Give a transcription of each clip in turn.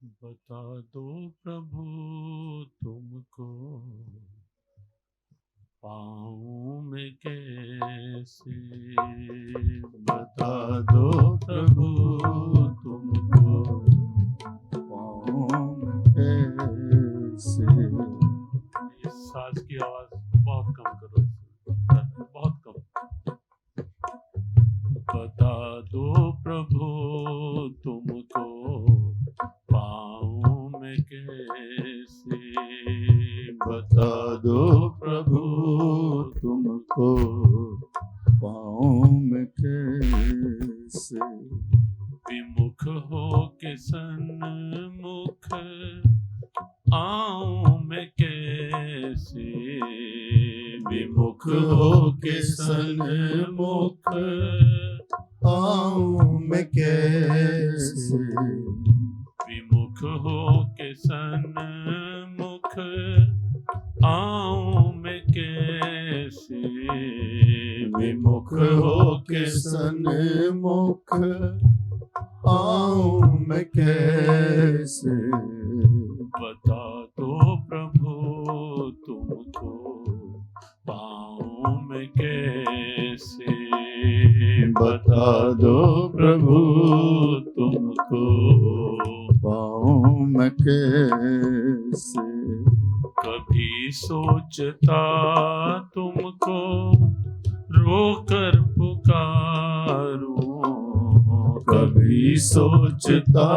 बता दो प्रभु तुमको पाऊं मैं कैसे। बता दो प्रभु तुमको पाऊं मैं कैसे। इस सांस की आवाज बहुत कम करो, बहुत कम। बता दो प्रभु तुमको पाऊं मैं कैसे। बता दो प्रभु तुमको पाऊं मैं कैसे। विमुख हो के सन्मुख आऊं मैं कैसे। विमुख हो के सन्मुख आऊं मैं कैसे। विमुख हो के सन्मुख आऊं मैं कैसे। विमुख हो के सन्मुख आऊं मैं कैसे। बता दो प्रभु तुमको पाऊं मैं कैसे। बता दो प्रभु तुमको पाऊं मैं कैसे। कभी सोचता तुमको रोकर पुकारूं। कभी सोचता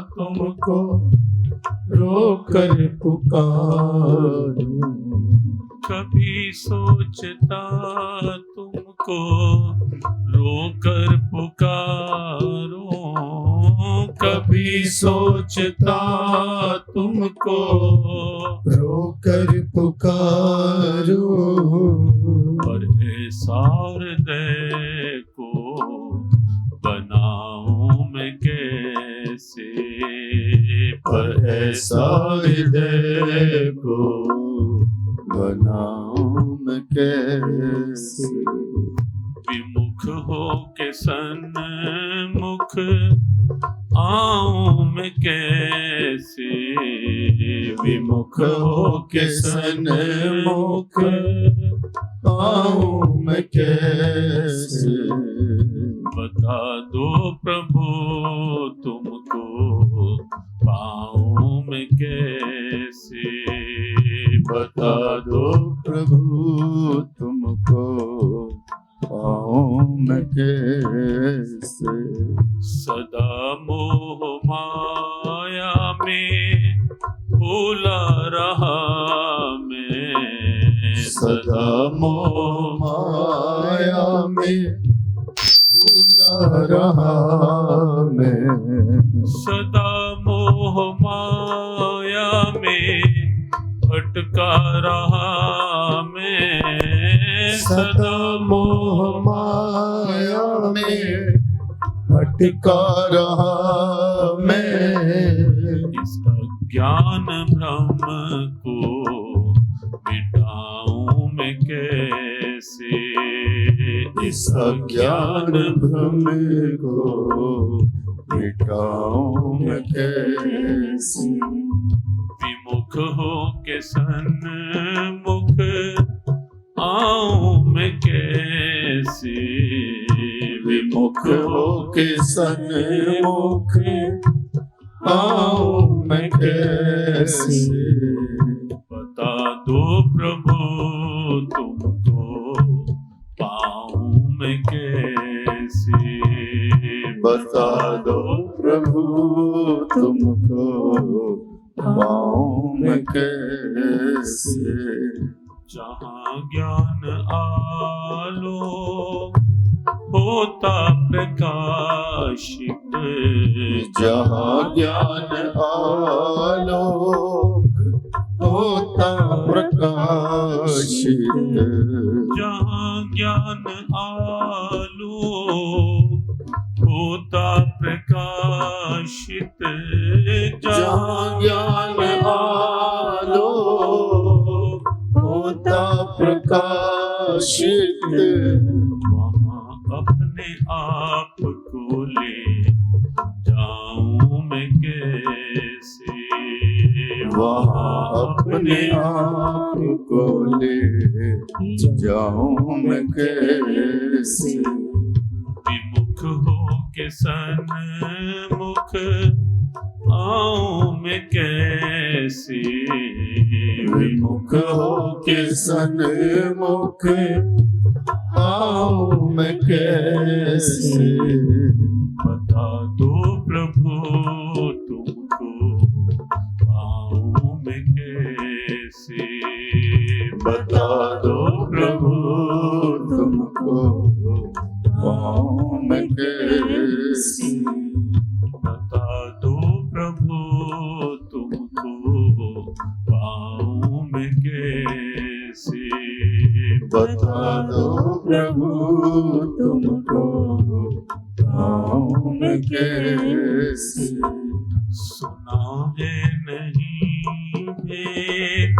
तुमको रोकर पुकारूं। कभी सोचता तुमको रोकर पुकारूं। कभी सोचता तुमको रोकर पुकारूं। और ऐसा हृदय को बनाऊं मैं कैसे। पर ऐसा हृदय को बनाऊं मैं कैसे। विमुख हो के सन्मुख आऊं मैं कैसे। विमुख हो के सन्मुख आऊं मैं कैसे। बता दो प्रभु तुमको पाऊं मैं कैसे। बता दो प्रभु तुमको पाऊं मैं कैसे। सदा मोह माया में भूला रहा मैं। सदा मोह माया में भूला रहा मैं। सदा मोह माया में भटका रहा मैं। सदा मोह माया में भटका रहा मैं। इस अज्ञान भ्रम को मिटाऊं मैं कैसे। इस अज्ञान भ्रम को मिटाऊं मैं कैसे। विमुख हो के सन्मुख आऊं मैं कैसे। विमुख हो के सन्मुख आऊं मैं कैसे। बता दो प्रभु तुमको पाऊं मैं कैसे। बता दो प्रभु तुमको पाऊं मैं कैसे। जहाँ ज्ञान आलोक होता प्रकाशित। जहाँ ज्ञान आलोक होता प्रकाशित। जहाँ ज्ञान आलोक होता प्रकाशित। जहाँ ज्ञान आलोक होता प्रकाशित। वहाँ अपने आप को ले जाऊं मैं कैसे। वहाँ अपने आप को ले जाऊं मैं कैसे। विमुख हो के सन्मुख आऊं मैं कैसे। विमुख हो के सन्मुख आऊं मैं कैसे। बता दो प्रभु तुमको आऊं मैं कैसे। बता दो प्रभु तुमको आऊं मैं कैसे। बता दो प्रभु तुमको आऊं मैं कैसे। बता दो प्रभु तुमको आऊं मैं कैसे। सुना है नहीं भेद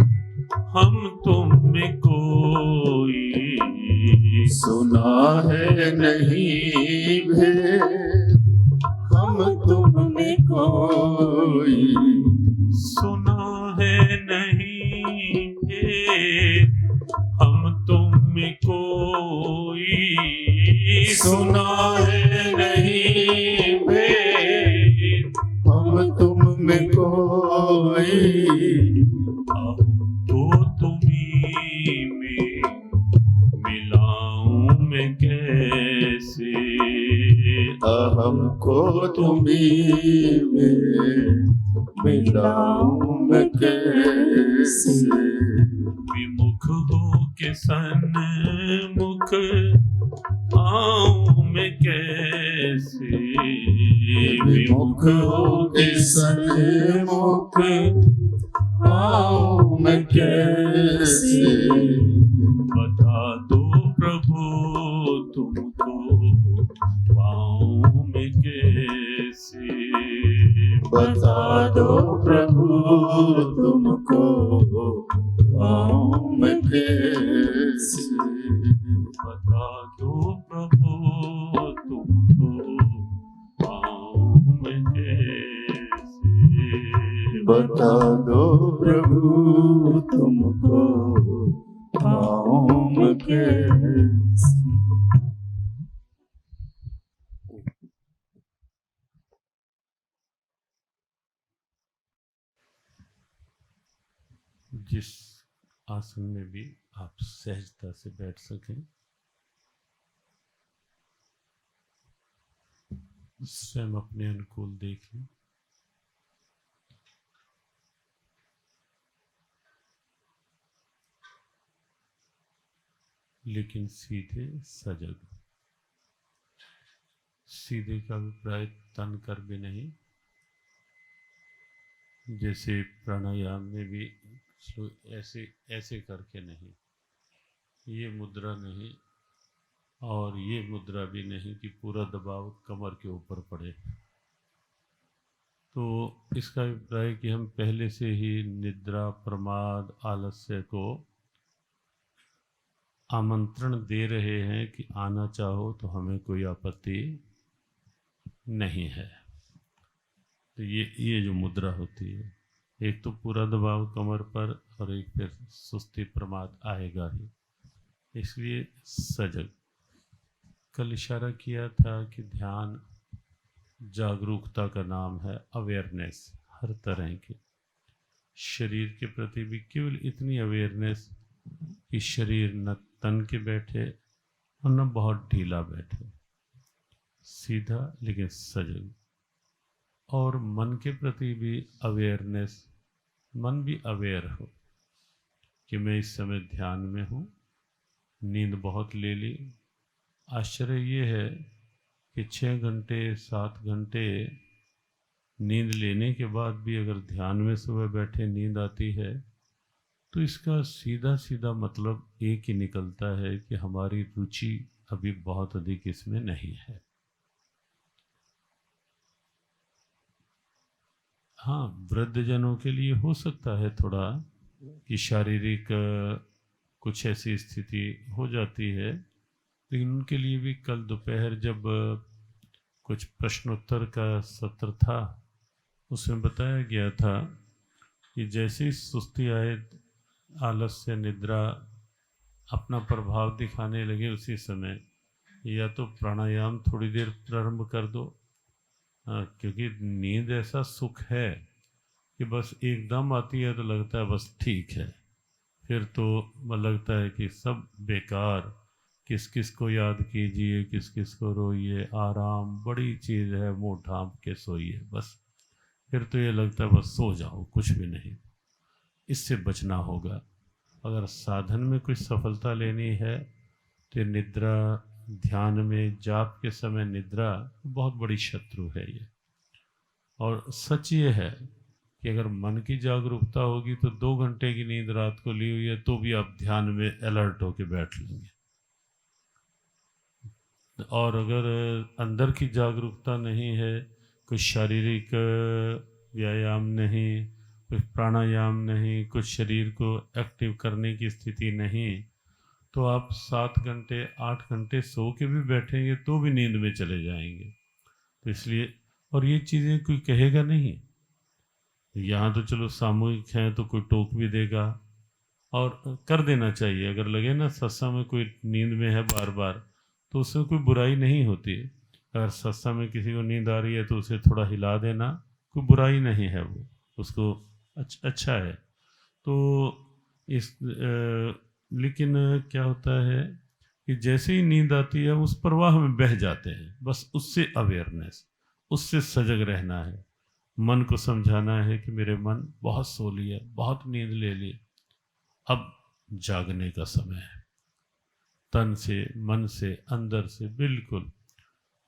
हम तुम में कोई। सुना है नहीं भेद हम तुम में कोई। सुना है नहीं भेद हम तुम में कोई। सुना है नहीं भेद हम तुम में कोई। तो तुम्ही में मिलाऊं मैं कैसे। अहम को तुम्ही में मिलाऊं मैं कैसे। विमुख हो के सन्मुख आऊं मैं कैसे। विमुख हो के सन्मुख आऊं मैं कैसे। बता दो प्रभु तुमको पाऊं मैं कैसे। बता दो प्रभु तुमको आऊं मैं कैसे। बता दो प्रभु तुमको पाऊं मैं कैसे। बता दो प्रभु तुमको आऊं मैं कैसे। जिस आसन में भी आप सहजता से बैठ सकें, स्वयं अपने अनुकूल देख लें। लेकिन सीधे सजग। सीधे का अभिप्राय तन कर भी नहीं, जैसे प्राणायाम में भी ऐसे ऐसे करके नहीं, ये मुद्रा नहीं और ये मुद्रा भी नहीं कि पूरा दबाव कमर के ऊपर पड़े। तो इसका अभिप्राय कि हम पहले से ही निद्रा, प्रमाद, आलस्य को आमंत्रण दे रहे हैं कि आना चाहो तो हमें कोई आपत्ति नहीं है। तो ये जो मुद्रा होती है, एक तो पूरा दबाव कमर पर और एक फिर सुस्ती, प्रमाद आएगा ही, इसलिए सजग। कल इशारा किया था कि ध्यान जागरूकता का नाम है, अवेयरनेस हर तरह की। शरीर के प्रति भी केवल इतनी अवेयरनेस कि शरीर न तन के बैठे और न बहुत ढीला बैठे, सीधा लेकिन सजग। और मन के प्रति भी अवेयरनेस, मन भी अवेयर हो कि मैं इस समय ध्यान में हूँ, नींद बहुत ले ली। आश्चर्य ये है कि 6 घंटे 7 घंटे नींद लेने के बाद भी अगर ध्यान में सुबह बैठे नींद आती है, तो इसका सीधा सीधा मतलब एक ही निकलता है कि हमारी रुचि अभी बहुत अधिक इसमें नहीं है। हाँ, वृद्धजनों के लिए हो सकता है थोड़ा कि शारीरिक कुछ ऐसी स्थिति हो जाती है, लेकिन उनके लिए भी कल दोपहर जब कुछ प्रश्नोत्तर का सत्र था, उसमें बताया गया था कि जैसे ही सुस्ती आए, आलस्य, निद्रा अपना प्रभाव दिखाने लगे, उसी समय या तो प्राणायाम थोड़ी देर प्रारंभ कर दो। क्योंकि नींद ऐसा सुख है कि बस एकदम आती है तो लगता है बस ठीक है, फिर तो लगता है कि सब बेकार, किस किस को याद कीजिए, किस किस को रोइए, आराम बड़ी चीज़ है, मुँह ढाँप के सोइए बस। फिर तो ये लगता है बस सो जाओ, कुछ भी नहीं। इससे बचना होगा। अगर साधन में कुछ सफलता लेनी है तो निद्रा, ध्यान में जाप के समय निद्रा बहुत बड़ी शत्रु है ये। और सच ये है कि अगर मन की जागरूकता होगी तो 2 घंटे की नींद रात को ली हुई है तो भी आप ध्यान में अलर्ट होके बैठ लेंगे। और अगर अंदर की जागरूकता नहीं है, कुछ शारीरिक व्यायाम नहीं, कुछ प्राणायाम नहीं, कुछ शरीर को एक्टिव करने की स्थिति नहीं, तो आप 7 घंटे 8 घंटे सो के भी बैठेंगे तो भी नींद में चले जाएंगे। तो इसलिए, और ये चीज़ें कोई कहेगा नहीं, यहाँ तो चलो सामूहिक हैं तो कोई टोक भी देगा, और कर देना चाहिए। अगर लगे ना सत्संग में कोई नींद में है बार बार, तो उसमें कोई बुराई नहीं होती। अगर सत्संग में किसी को नींद आ रही है तो उसे थोड़ा हिला देना, कोई बुराई नहीं है, वो उसको अच्छा है। तो लेकिन क्या होता है कि जैसे ही नींद आती है उस प्रवाह में बह जाते हैं, बस उससे अवेयरनेस, उससे सजग रहना है। मन को समझाना है कि मेरे मन बहुत सो लिया, बहुत नींद ले ली, अब जागने का समय है। तन से, मन से, अंदर से बिल्कुल,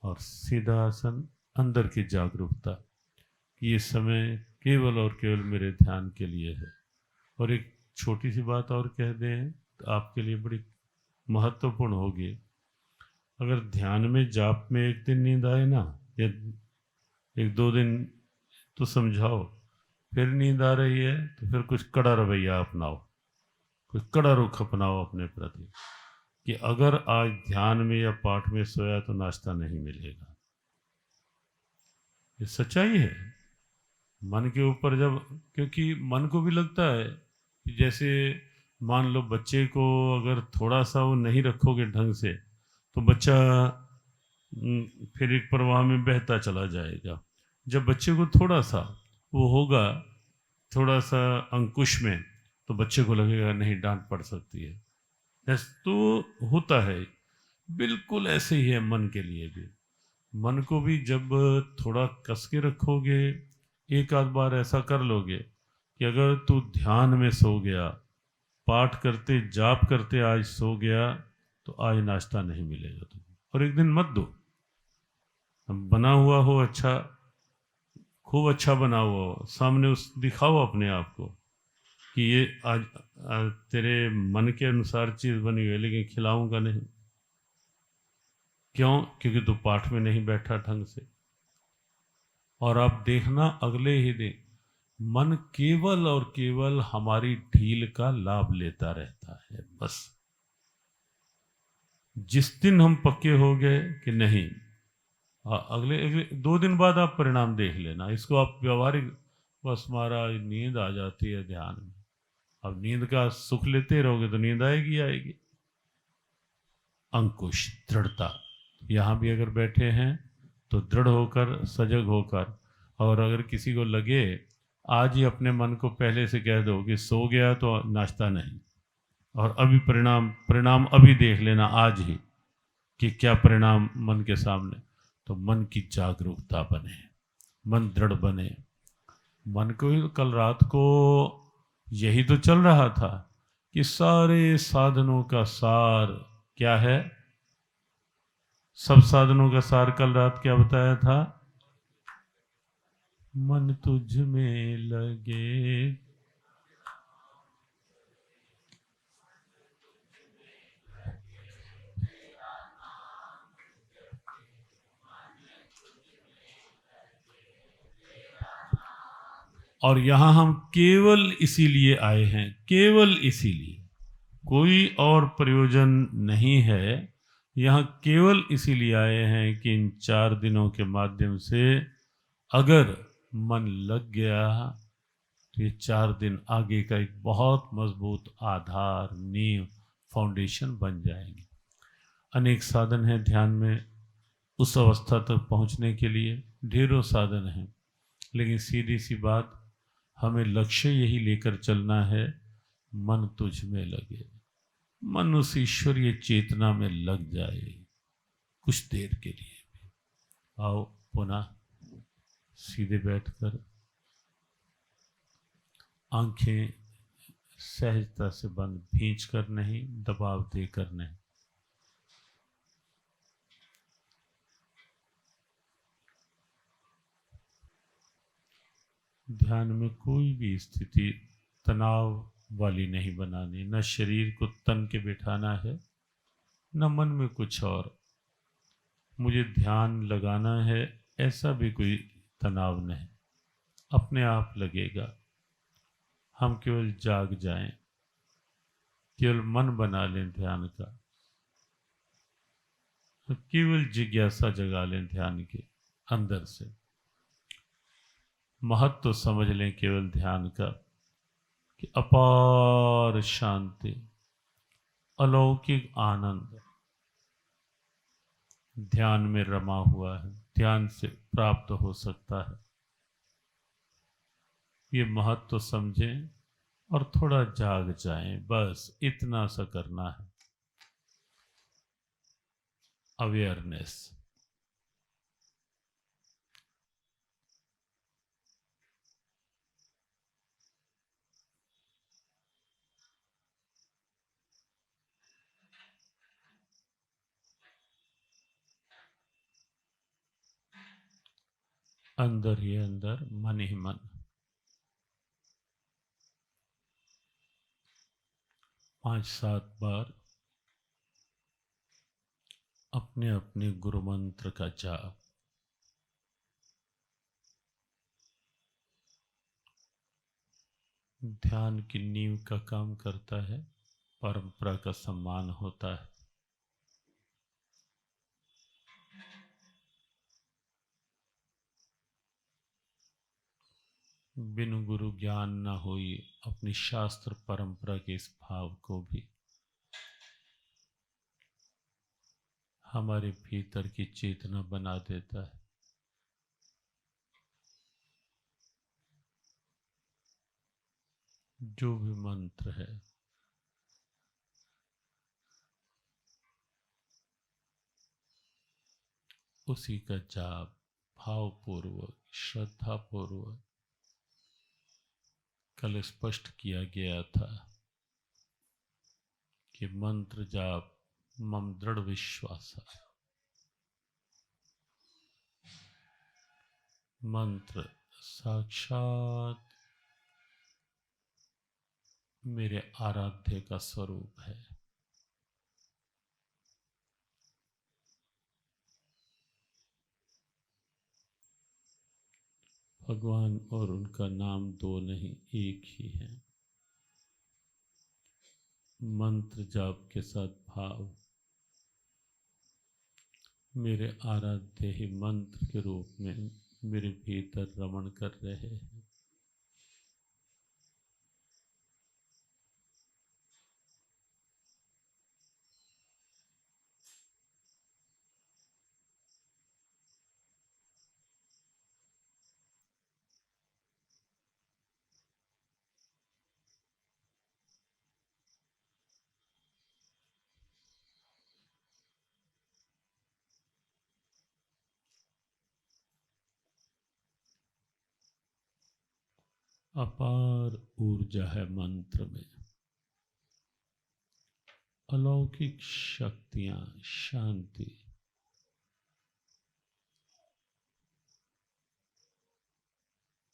और सीधा आसन, अंदर की जागरूकता कि ये समय केवल और केवल मेरे ध्यान के लिए है। और एक छोटी सी बात और कह दें तो आपके लिए बड़ी महत्वपूर्ण होगी। अगर ध्यान में, जाप में एक दिन नींद आए ना, या 1-2 दिन तो समझाओ, फिर नींद आ रही है तो फिर कुछ कड़ा रवैया अपनाओ, कुछ कड़ा रुख अपनाओ अपने प्रति, कि अगर आज ध्यान में या पाठ में सोया तो नाश्ता नहीं मिलेगा। ये सच्चाई है। मन के ऊपर जब, क्योंकि मन को भी लगता है कि जैसे मान लो बच्चे को अगर थोड़ा सा वो नहीं रखोगे ढंग से तो बच्चा फिर एक प्रवाह में बहता चला जाएगा। जब बच्चे को थोड़ा सा वो होगा, थोड़ा सा अंकुश में, तो बच्चे को लगेगा नहीं डांट पड़ सकती है। तो होता है, बिल्कुल ऐसे ही है मन के लिए भी। मन को भी जब थोड़ा कस के रखोगे, एक आध बार ऐसा कर लोगे कि अगर तू ध्यान में सो गया, पाठ करते, जाप करते आज सो गया, तो आज नाश्ता नहीं मिलेगा तुम्हें। और एक दिन मत दो, बना हुआ हो अच्छा, खूब अच्छा बना हुआ हो, सामने उस दिखाओ अपने आप को कि ये आज तेरे मन के अनुसार चीज़ बनी हुई है, लेकिन खिलाऊंगा नहीं। क्यों? क्योंकि तू पाठ में नहीं बैठा ढंग से। और आप देखना अगले ही दिन मन केवल और केवल हमारी ढील का लाभ लेता रहता है। बस जिस दिन हम पक्के हो गए कि नहीं, अगले 2 दिन बाद आप परिणाम देख लेना। इसको आप व्यवहारिक, बस महाराज नींद आ जाती है ध्यान में, अब नींद का सुख लेते रहोगे तो नींद आएगी आएगी। अंकुश, दृढ़ता, यहाँ भी अगर बैठे हैं तो दृढ़ होकर, सजग होकर। और अगर किसी को लगे, आज ही अपने मन को पहले से कह दो कि सो गया तो नाश्ता नहीं, और अभी परिणाम अभी देख लेना आज ही कि क्या परिणाम मन के सामने। तो मन की जागरूकता बने, मन दृढ़ बने। मन को कल रात को यही तो चल रहा था कि सारे साधनों का सार क्या है। सब साधनों का सार कल रात क्या बताया था? मन तुझ में लगे, और यहाँ हम केवल इसीलिए आए हैं, केवल इसीलिए, कोई और प्रयोजन नहीं है। यहाँ केवल इसीलिए आए हैं कि इन 4 दिनों के माध्यम से अगर मन लग गया तो ये 4 दिन आगे का एक बहुत मजबूत आधार, नींव, फाउंडेशन बन जाएंगे। अनेक साधन हैं ध्यान में उस अवस्था तक पहुंचने के लिए, ढेरों साधन हैं, लेकिन सीधी सी बात, हमें लक्ष्य यही लेकर चलना है, मन तुझ में लगे, मन उस ईश्वरीय चेतना में लग जाए कुछ देर के लिए भी। आओ पुनः सीधे बैठकर आंखें सहजता से बंद, भींच कर नहीं, दबाव देकर नहीं। ध्यान में कोई भी स्थिति तनाव वाली नहीं बनानी, न शरीर को तन के बिठाना है, न मन में कुछ और। मुझे ध्यान लगाना है ऐसा भी कोई तनाव नहीं, अपने आप लगेगा। हम केवल जाग जाएं, केवल मन बना लें ध्यान का, केवल जिज्ञासा जगा लें ध्यान के अंदर से। महत्व तो समझ लें केवल ध्यान का कि अपार शांति, अलौकिक आनंद ध्यान में रमा हुआ है, ध्यान से प्राप्त हो सकता है। ये महत्व तो समझें और थोड़ा जाग जाएं, बस इतना सा करना है। अवेयरनेस। अंदर ही अंदर, मन ही मन। पांच सात बार अपने अपने गुरु मंत्र का जाप। ध्यान की नींव का काम करता है, परंपरा का सम्मान होता है। बिनु गुरु ज्ञान न होई, अपनी शास्त्र परंपरा के इस भाव को भी हमारे भीतर की चेतना बना देता है। जो भी मंत्र है, उसी का जाप भावपूर्वक, श्रद्धापूर्वक। कल स्पष्ट किया गया था कि मंत्र जाप मम दृढ़ विश्वास। मंत्र साक्षात मेरे आराध्य का स्वरूप है। भगवान और उनका नाम दो नहीं, एक ही है। मंत्र जाप के साथ भाव मेरे आराध्य ही मंत्र के रूप में मेरे भीतर रमण कर रहे हैं। अपार ऊर्जा है मंत्र में, अलौकिक शक्तियां, शांति।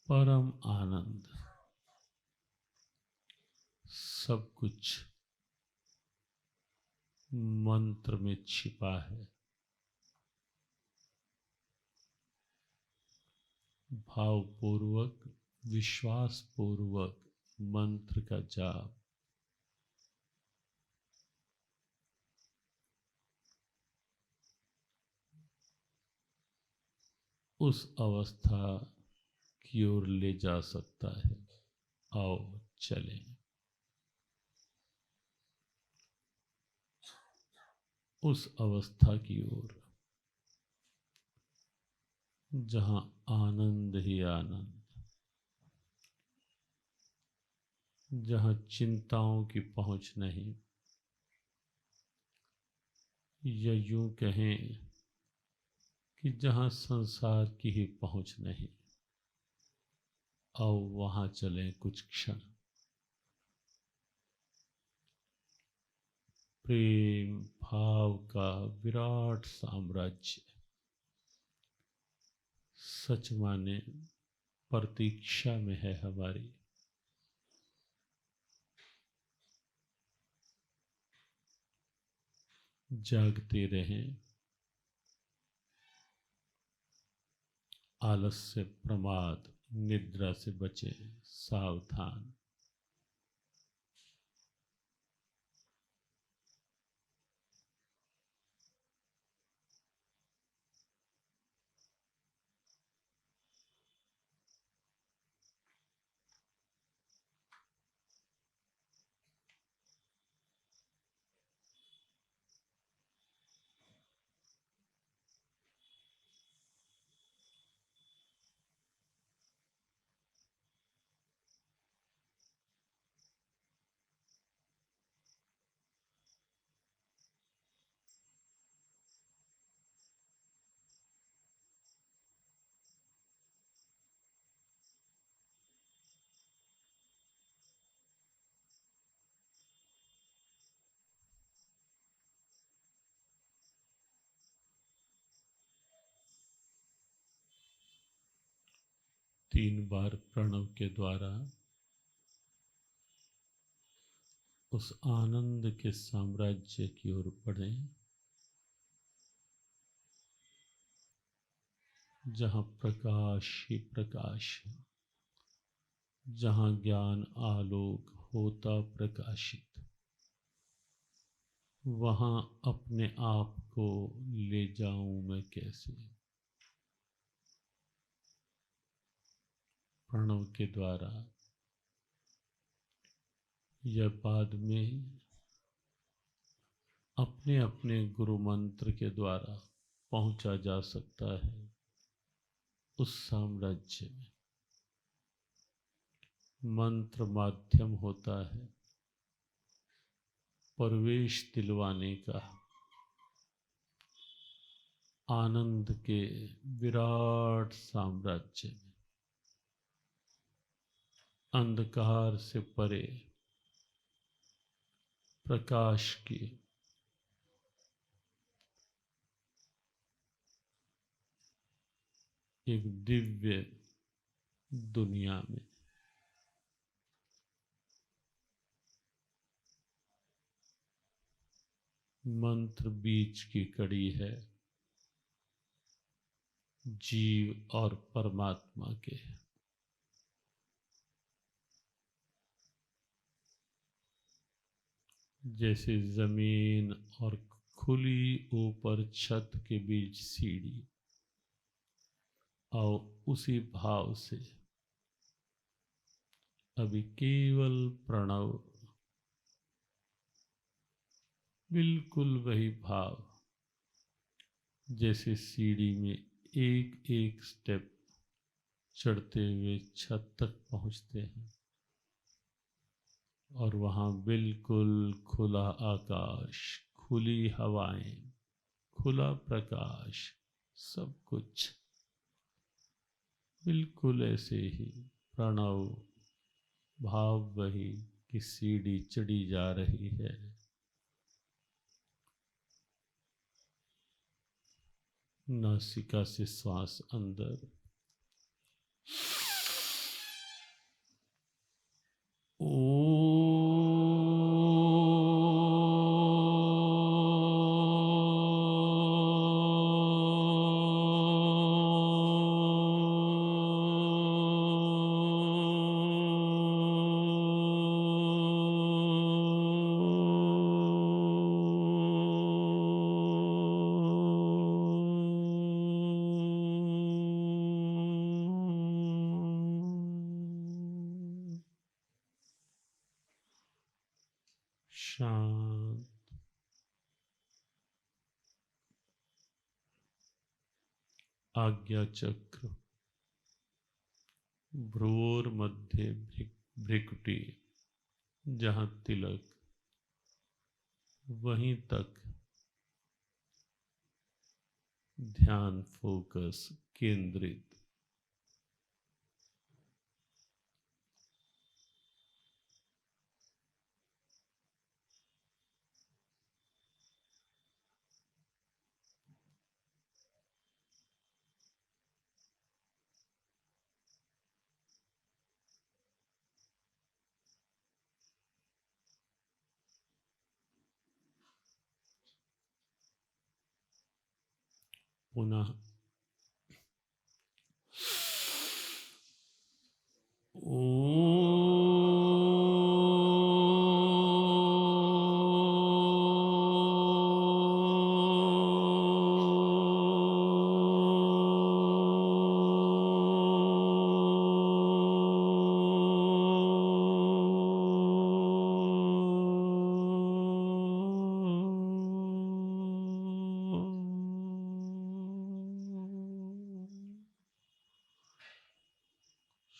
परम आनंद, सब कुछ मंत्र में छिपा है। भावपूर्वक, विश्वासपूर्वक मंत्र का जाप उस अवस्था की ओर ले जा सकता है आओ चलें। उस अवस्था की ओर जहां आनंद ही आनंद, जहां चिंताओं की पहुंच नहीं, या यूं कहें कि जहां संसार की ही पहुंच नहीं। आओ वहां चलें कुछ क्षण। प्रेम भाव का विराट साम्राज्य सच माने प्रतीक्षा में है हमारी। जागते रहें, आलस्य प्रमाद निद्रा से बचे, सावधान। तीन बार प्रणव के द्वारा उस आनंद के साम्राज्य की ओर बढ़ें, जहाँ प्रकाश ही प्रकाश है, जहाँ ज्ञान आलोक होता प्रकाशित, वहाँ अपने आप को ले जाऊं मैं कैसे। प्रणव के द्वारा या बाद में अपने अपने गुरु मंत्र के द्वारा पहुंचा जा सकता है उस साम्राज्य में। मंत्र माध्यम होता है प्रवेश दिलवाने का, आनंद के विराट साम्राज्य में, अंधकार से परे प्रकाश की एक दिव्य दुनिया में। मंत्र बीच की कड़ी है जीव और परमात्मा के। जैसे जमीन और खुली ऊपर छत के बीच सीढ़ी, और उसी भाव से अभी केवल प्रणव, बिल्कुल वही भाव जैसे सीढ़ी में एक एक स्टेप चढ़ते हुए छत तक पहुंचते हैं, और वहाँ बिल्कुल खुला आकाश, खुली हवाएं, खुला प्रकाश, सब कुछ बिल्कुल ऐसे ही प्रणव भाव वही कि सीढ़ी चढ़ी जा रही है। नासिका से श्वास अंदर, शांत। आज्ञा चक्र, भ्रूर मध्य भ्रिकुटी, जहाँ तिलक, वहीं तक ध्यान फोकस केंद्रित। पुनः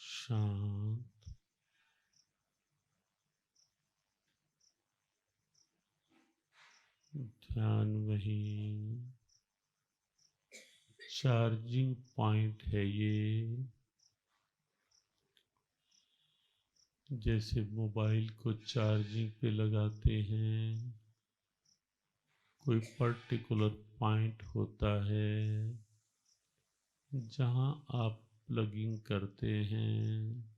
शांत। ध्यान वहीं, चार्जिंग पॉइंट है ये। जैसे मोबाइल को चार्जिंग पे लगाते हैं, कोई पर्टिकुलर पॉइंट होता है जहां आप प्लगिंग करते हैं।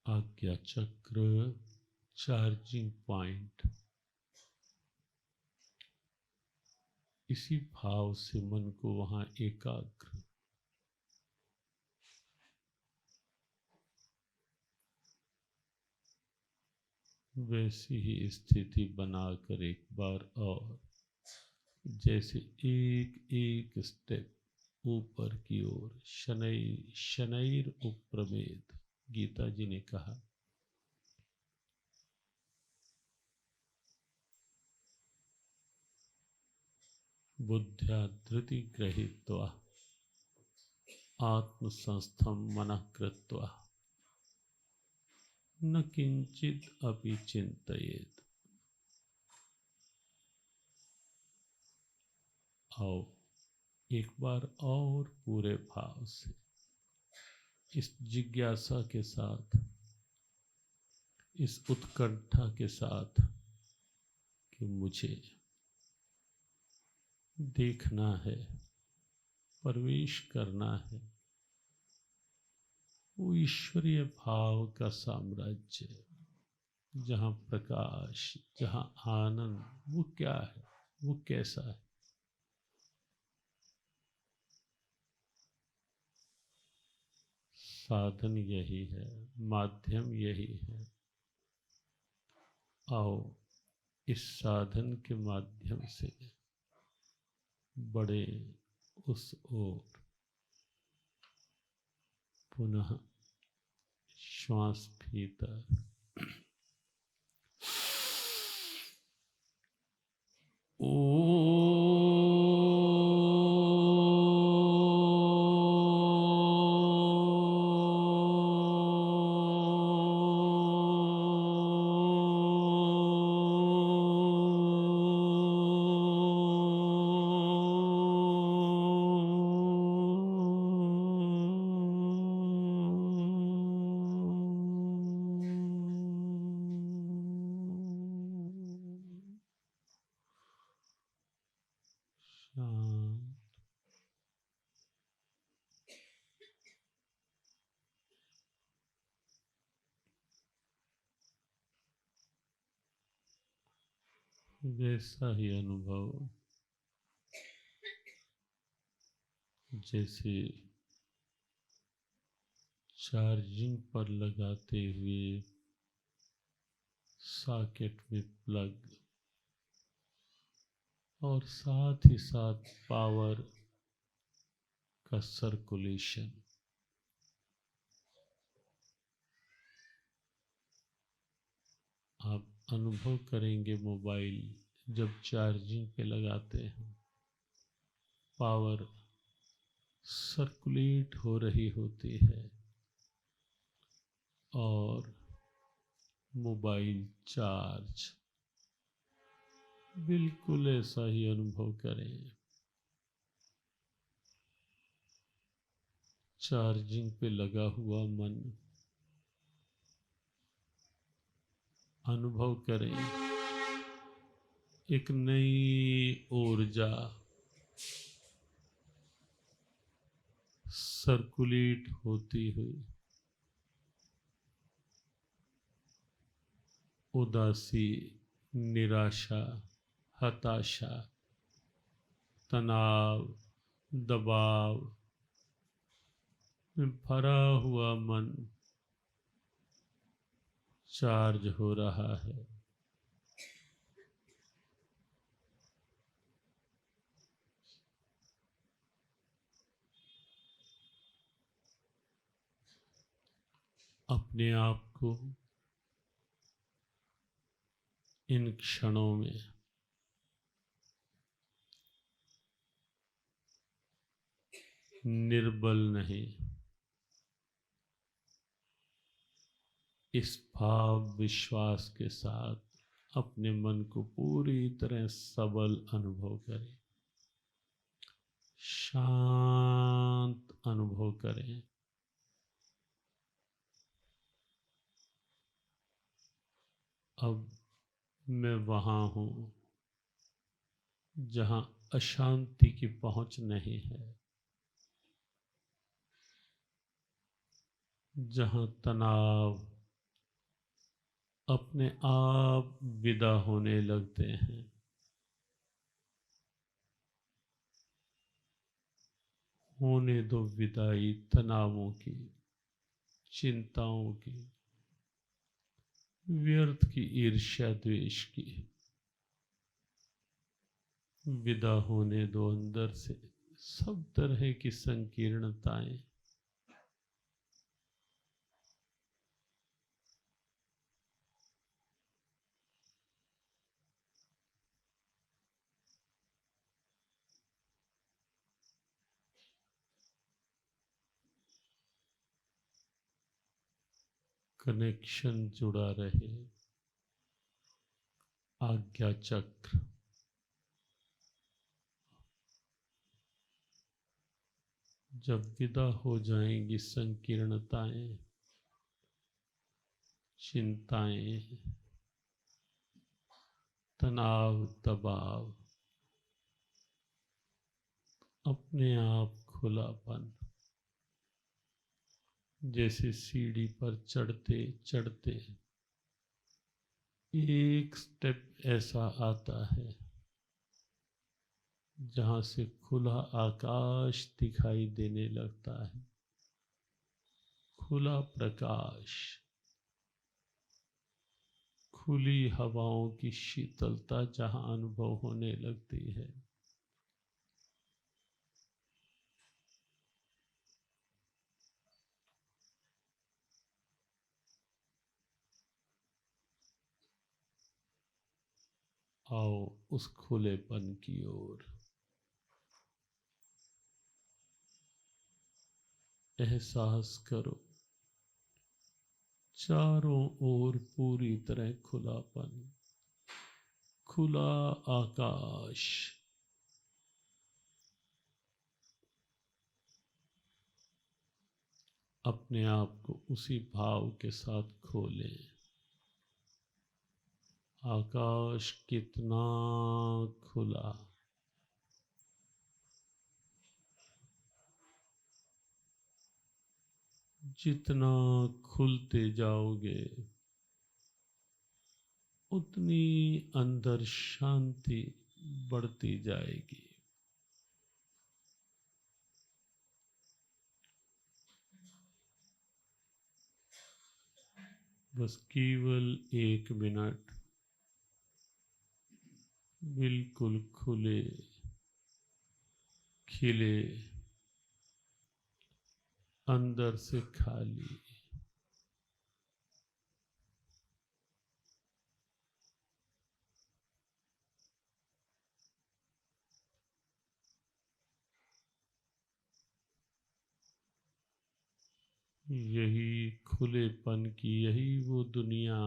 आज्ञा चक्र, चार्जिंग पॉइंट। इसी भाव से मन को वहां एकाग्र, वैसी ही स्थिति बनाकर एक बार और, जैसे एक एक स्टेप ऊपर की ओर, शनैर शनैर उप्रमेद, गीता जी ने कहा। बुद्ध्या धृति गृहीत्वा आत्मसंस्थं मनः कृत्वा न किंचित अपि चिंतयेत्। आओ एक बार और पूरे भाव से, इस जिज्ञासा के साथ, इस उत्कंठा के साथ कि मुझे देखना है, प्रवेश करना है वो ईश्वरीय भाव का साम्राज्य, जहाँ प्रकाश, जहाँ आनंद, वो क्या है, वो कैसा है। साधन यही है, माध्यम यही है। आओ इस साधन के माध्यम से बड़े उस ओर पुनः श्वास भीतर, वैसा ही अनुभव जैसे चार्जिंग पर लगाते हुए सॉकेट में प्लग और साथ ही साथ पावर का सर्कुलेशन। आप अनुभव करेंगे मोबाइल जब चार्जिंग पे लगाते हैं पावर सर्कुलेट हो रही होती है और मोबाइल चार्ज। बिल्कुल ऐसा ही अनुभव करें। चार्जिंग पे लगा हुआ मन अनुभव करें एक नई ऊर्जा सर्कुलेट होती हुई। उदासी, निराशा, हताशा, तनाव, दबाव में भरा हुआ मन चार्ज हो रहा है। अपने आप को इन क्षणों में निर्बल नहीं, इस भाव विश्वास के साथ अपने मन को पूरी तरह सबल अनुभव करें, शांत अनुभव करें। अब मैं वहाँ हूँ जहाँ अशांति की पहुँच नहीं है, जहाँ तनाव अपने आप विदा होने लगते हैं। होने दो विदाई तनावों की, चिंताओं की, व्यर्थ की ईर्ष्या द्वेष की। विदा होने दो अंदर से सब तरह की संकीर्णताएं। कनेक्शन जुड़ा रहे। आज्ञा चक्र जब विदा हो जाएंगी संकीर्णताएं, चिंताएं, तनाव, दबाव, अपने आप खुलापन। जैसे सीढ़ी पर चढ़ते चढ़ते एक स्टेप ऐसा आता है जहां से खुला आकाश दिखाई देने लगता है, खुला प्रकाश, खुली हवाओं की शीतलता जहां अनुभव होने लगती है। आओ उस खुलेपन की ओर। एहसास करो चारों ओर पूरी तरह खुलापन, खुला आकाश। अपने आप को उसी भाव के साथ खोलें। आकाश कितना खुला, जितना खुलते जाओगे उतनी अंदर शांति बढ़ती जाएगी। बस केवल 1 मिनट बिल्कुल खुले खिले, अंदर से खाली। यही खुलेपन की, यही वो दुनिया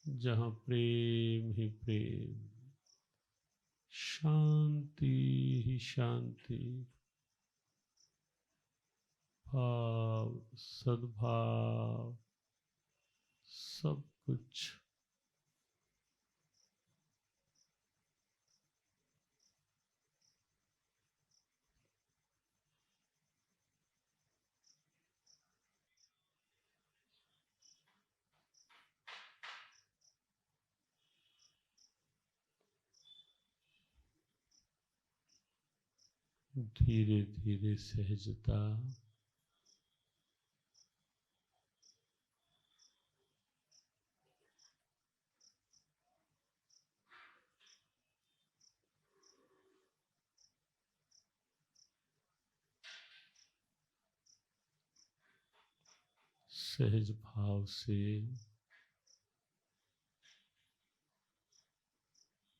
जहाँ प्रेम ही प्रेम, शांति ही शांति, भाव सद्भाव, सब कुछ। धीरे धीरे सहजता, सहज भाव से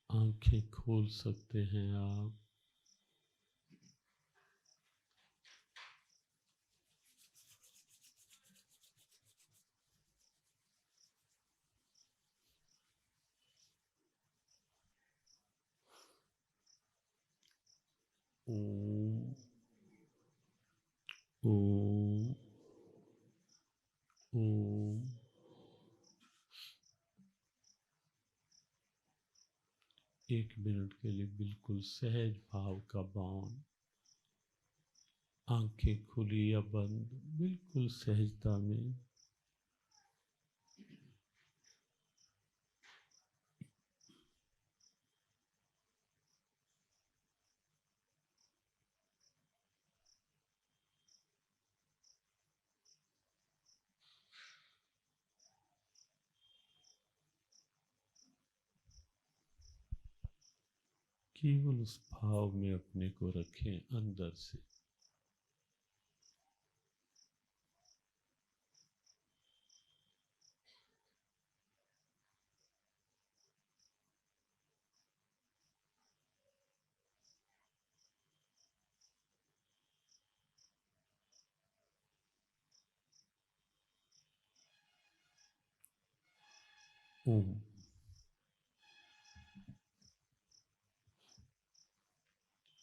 आंखें खोल सकते हैं आप। ओम ओम ओम। 1 मिनट के लिए बिल्कुल सहज भाव का बाण, आंखें खुली या बंद, बिल्कुल सहजता में। केवल उस भाव में अपने को रखें अंदर से। ओम।